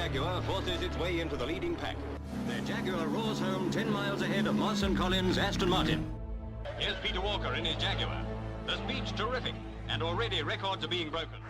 Jaguar forces its way into the leading pack. The Jaguar roars home 10 miles ahead of Moss & Collins' Aston Martin. Here's Peter Walker in his Jaguar. The speed's terrific, and already records are being broken.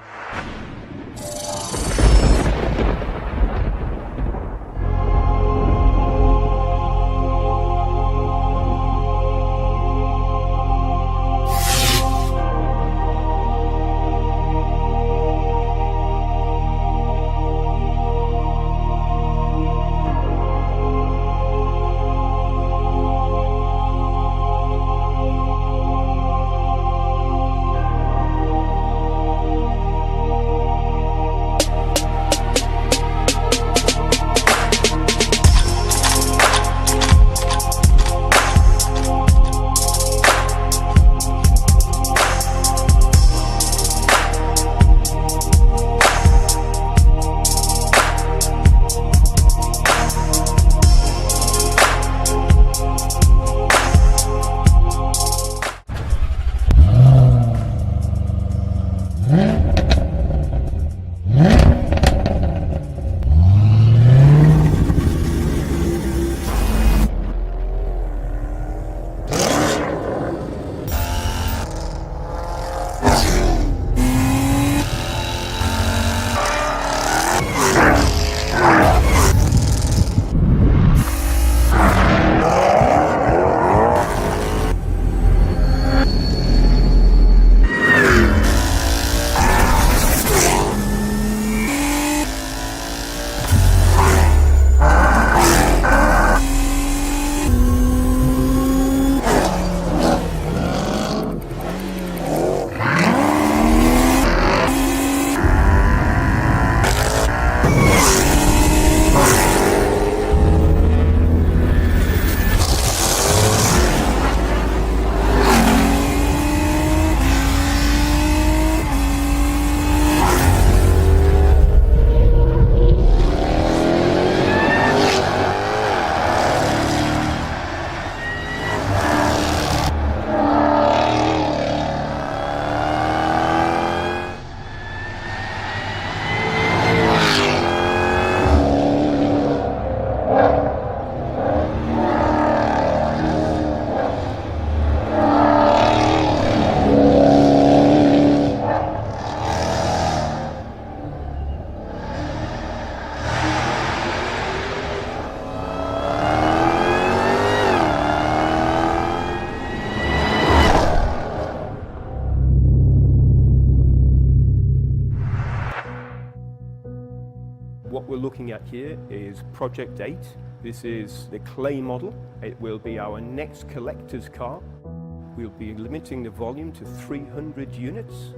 What we're looking at here is Project 8. This is the clay model. It will be our next collector's car. We'll be limiting the volume to 300 units.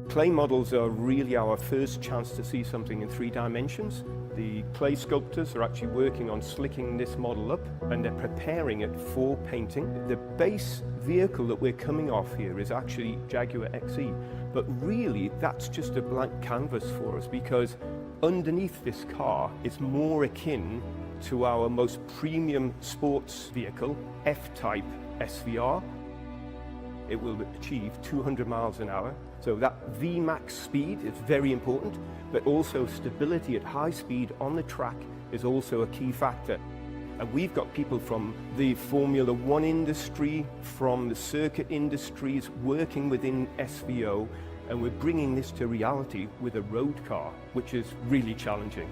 Clay models are really our first chance to see something in 3 dimensions. The clay sculptors are actually working on slicking this model up, and they're preparing it for painting. The base vehicle that we're coming off here is actually Jaguar XE, but really that's just a blank canvas for us, because underneath this car is more akin to our most premium sports vehicle, F-Type SVR. It will achieve 200 miles an hour. So that VMAX speed is very important, but also stability at high speed on the track is also a key factor. And we've got people from the Formula One industry, from the circuit industries working within SVO, and we're bringing this to reality with a road car, which is really challenging.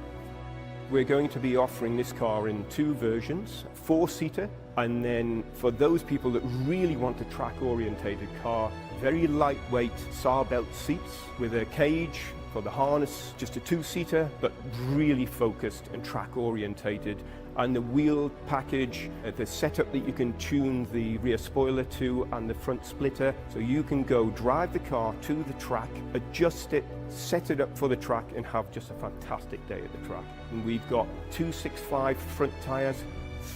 We're going to be offering this car in 2 versions, 4-seater, and then for those people that really want a track-orientated car, very lightweight SAR belt seats with a cage for the harness, just a 2-seater, but really focused and track-orientated. And the wheel package, the setup that you can tune the rear spoiler to and the front splitter, so you can go drive the car to the track, adjust it, set it up for the track, and have just a fantastic day at the track. And we've got 265 front tyres,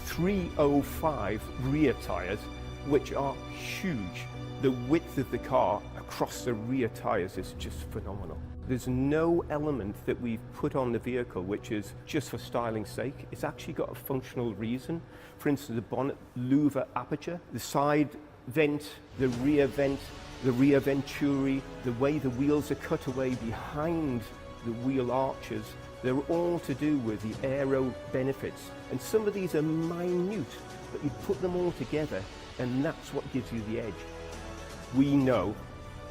305 rear tyres, which are huge. The width of the car across the rear tyres is just phenomenal. There's no element that we've put on the vehicle which is just for styling's sake. It's actually got a functional reason. For instance, the bonnet louver aperture, the side vent, the rear venturi, the way the wheels are cut away behind the wheel arches, they're all to do with the aero benefits. And some of these are minute, but you put them all together and that's what gives you the edge. We know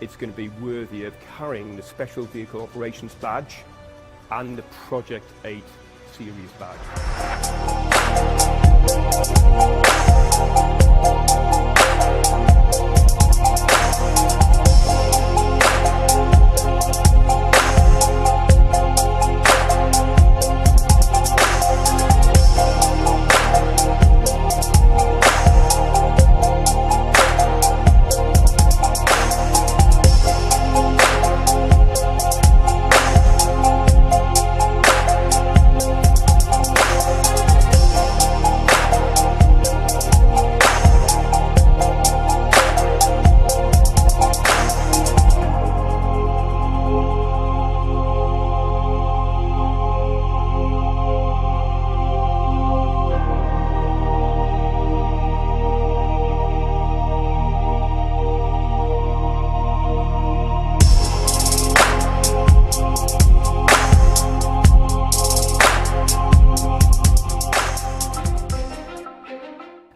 it's going to be worthy of carrying the Special Vehicle Operations badge and the Project 8 Series badge.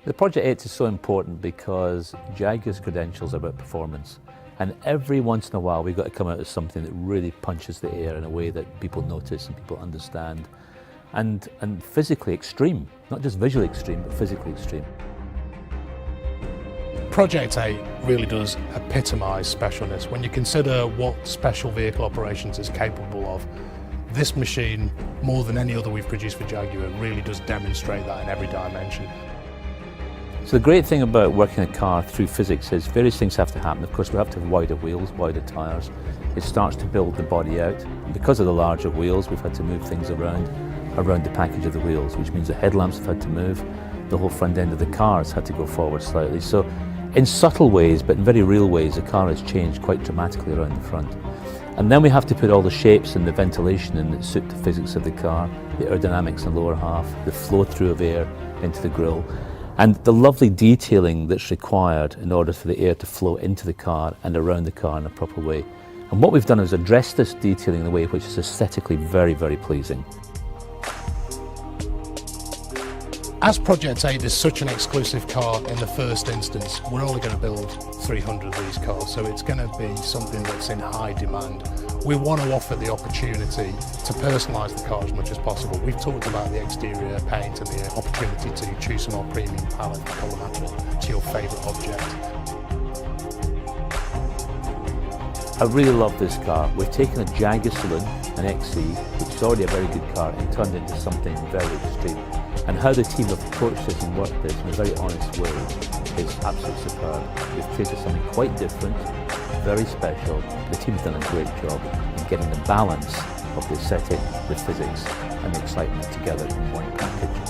The Project 8 is so important because Jaguar's credentials are about performance, and every once in a while we've got to come out with something that really punches the air in a way that people notice and people understand, and physically extreme, not just visually extreme but physically extreme. Project 8 really does epitomise specialness. When you consider what special vehicle operations is capable of, this machine, more than any other we've produced for Jaguar, really does demonstrate that in every dimension. So the great thing about working a car through physics is various things have to happen. Of course, we have to have wider wheels, wider tyres. It starts to build the body out. And because of the larger wheels, we've had to move things around the package of the wheels, which means the headlamps have had to move. The whole front end of the car has had to go forward slightly. So in subtle ways, but in very real ways, the car has changed quite dramatically around the front. And then we have to put all the shapes and the ventilation in that suit the physics of the car, the aerodynamics in the lower half, the flow through of air into the grille, and the lovely detailing that's required in order for the air to flow into the car and around the car in a proper way. And what we've done is address this detailing in a way which is aesthetically very, very pleasing. As Project 8 is such an exclusive car in the first instance, we're only going to build 300 of these cars, so it's going to be something that's in high demand. We want to offer the opportunity to personalise the car as much as possible. We've talked about the exterior paint and the opportunity to choose some more premium palette and colour match to your favourite object. I really love this car. We've taken a Jaguar saloon, an XE, which is already a very good car, and turned it into something very extreme. And how the team have approached this and worked this in a very honest way is absolutely superb. We've created something quite different, very special. The team's done a great job in getting the balance of the aesthetic, the physics and the excitement together in one package.